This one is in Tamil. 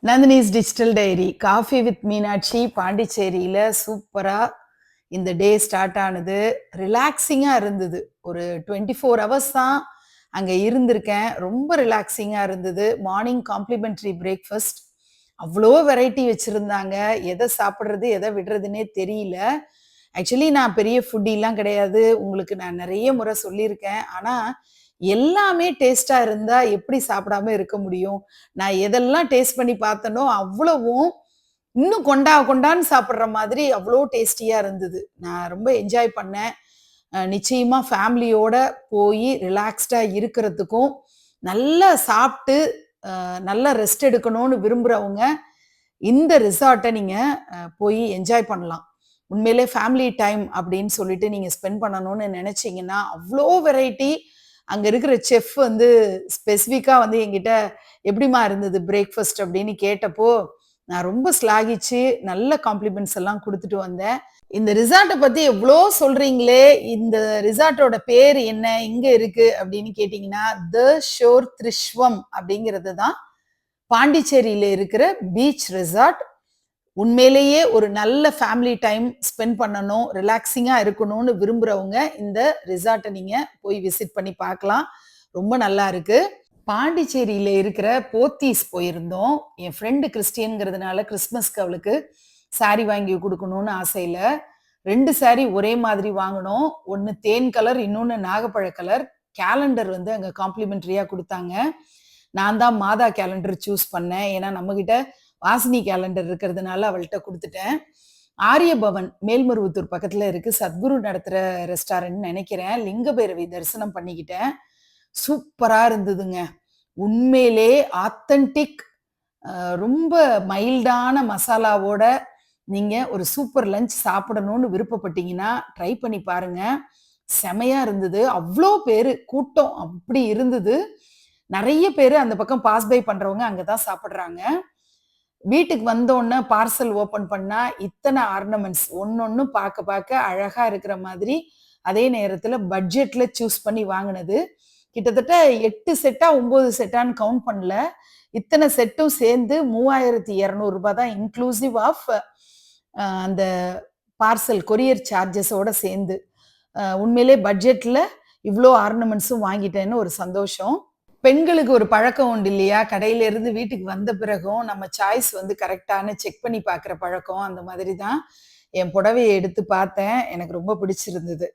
Nandini's digital diary coffee with Meenakshi பாண்டிச்சேரியில் சூப்பராக இந்த டே ஸ்டார்ட் ஆனது. ரிலாக்ஸிங்காக இருந்தது. ஒரு 24 ஹவர்ஸ் தான் அங்கே இருந்திருக்கேன். ரொம்ப ரிலாக்ஸிங்காக இருந்தது. மார்னிங் காம்ப்ளிமெண்ட்ரி பிரேக்ஃபாஸ்ட் அவ்வளோ வெரைட்டி வச்சுருந்தாங்க. எதை சாப்பிட்றது எதை விடுறதுனே தெரியல. ஆக்சுவலி நான் பெரிய ஃபுட்டிலாம் கிடையாது. உங்களுக்கு நான் நிறைய முறை சொல்லியிருக்கேன். ஆனால் எல்லாமே டேஸ்ட்டாக இருந்தால் எப்படி சாப்பிடாம இருக்க முடியும்? நான் எதெல்லாம் டேஸ்ட் பண்ணி பார்த்தனோ அவ்வளவும் இன்னும் கொண்டா கொண்டான்னு சாப்பிட்ற மாதிரி அவ்வளோ டேஸ்டியாக இருந்தது. நான் ரொம்ப என்ஜாய் பண்ணேன். நிச்சயமா ஃபேமிலியோட போய் ரிலாக்ஸ்டாக இருக்கிறதுக்கும், நல்லா சாப்பிட்டு நல்லா ரெஸ்ட் எடுக்கணும்னு விரும்புகிறவங்க இந்த ரிசார்ட்டை நீங்கள் போய் என்ஜாய் பண்ணலாம். உண்மையிலே ஃபேமிலி டைம் அப்படின்னு சொல்லிட்டு நீங்கள் ஸ்பெண்ட் பண்ணணும்னு நினச்சிங்கன்னா அவ்வளோ வெரைட்டி. அங்கே இருக்கிற செஃப் வந்து ஸ்பெசிஃபிக்காக வந்து என்கிட்ட எப்படிமா இருந்தது பிரேக்ஃபாஸ்ட் அப்படின்னு கேட்டப்போ நான் ரொம்ப ஸ்லாகிச்சு நல்ல காம்ப்ளிமெண்ட்ஸ் எல்லாம் கொடுத்துட்டு வந்தேன். இந்த ரிசார்ட்டை பற்றி எவ்வளோ சொல்கிறீங்களே, இந்த ரிசார்ட்டோட பேர் என்ன, இங்கே இருக்குது அப்படின்னு கேட்டிங்கன்னா த ஷோர் த்ரிஷ்வம் அப்படிங்கிறது தான் பாண்டிச்சேரியில் இருக்கிற பீச் ரிசார்ட். உண்மையிலேயே ஒரு நல்ல ஃபேமிலி டைம் ஸ்பெண்ட் பண்ணணும், ரிலாக்ஸிங்காக இருக்கணும்னு விரும்புகிறவங்க இந்த ரிசார்ட்டை நீங்கள் போய் விசிட் பண்ணி பார்க்கலாம். ரொம்ப நல்லா இருக்கு. பாண்டிச்சேரியில் இருக்கிற போத்தீஸ் போயிருந்தோம். என் ஃப்ரெண்டு கிறிஸ்டியனுங்கிறதுனால கிறிஸ்மஸ்க்கு அவளுக்கு சாரி வாங்கி கொடுக்கணும்னு ஆசையில் 2 சாரி ஒரே மாதிரி வாங்கினோம். ஒன்று தேன் கலர், இன்னொன்று நாகப்பழ கலர். கேலண்டர் வந்து அங்கே காம்ப்ளிமெண்ட்ரியாக கொடுத்தாங்க. நான் தான் மாதா கேலண்டர் சூஸ் பண்ணேன். ஏன்னா நம்மக்கிட்ட வாசினி கேலண்டர் இருக்கிறதுனால அவள்கிட்ட கொடுத்துட்டேன். ஆரியபவன் மேல்மருவத்தூர் பக்கத்தில் இருக்குது. சத்குரு நடத்துகிற ரெஸ்டாரண்ட் நினைக்கிறேன். லிங்கபைரவி தரிசனம் பண்ணிக்கிட்டேன். சூப்பராக இருந்ததுங்க. உண்மையிலே ஆத்தன்டிக், ரொம்ப மைல்டான மசாலாவோட நீங்கள் ஒரு சூப்பர் லஞ்ச் சாப்பிடணும்னு விருப்பப்பட்டீங்கன்னா ட்ரை பண்ணி பாருங்க. செமையாக இருந்தது. அவ்வளோ பேர் கூட்டம் அப்படி இருந்தது. நிறைய பேர் அந்த பக்கம் பாஸ் பை பண்ணுறவங்க அங்கே தான் சாப்பிட்றாங்க. வீட்டுக்கு வந்தோடனே பார்சல் ஓப்பன் பண்ணால் இத்தனை ஆர்னமெண்ட்ஸ் ஒன்று பார்க்க பார்க்க அழகாக இருக்கிற மாதிரி, அதே நேரத்தில் பட்ஜெட்டில் சூஸ் பண்ணி வாங்கினது. கிட்டத்தட்ட 8 செட்டா 9 செட்டான்னு கவுண்ட் பண்ணல. இத்தனை செட்டும் சேர்ந்து 3200 ரூபாய் தான், இன்க்ளூசிவ் ஆஃப் அந்த பார்சல் கொரியர் சார்ஜஸோட சேர்ந்து. உண்மையிலே பட்ஜெட்டில் இவ்வளோ ஆர்னமெண்ட்ஸும் வாங்கிட்டேன்னு ஒரு சந்தோஷம். பெண்களுக்கு ஒரு பழக்கம் உண்டு இல்லையா, கடையிலேருந்து வீட்டுக்கு வந்த பிறகும் நம்ம சாய்ஸ் வந்து கரெக்டான செக் பண்ணி பார்க்குற பழக்கம். அந்த மாதிரி தான் என் புடவையை எடுத்து பார்த்தேன். எனக்கு ரொம்ப பிடிச்சிருந்தது.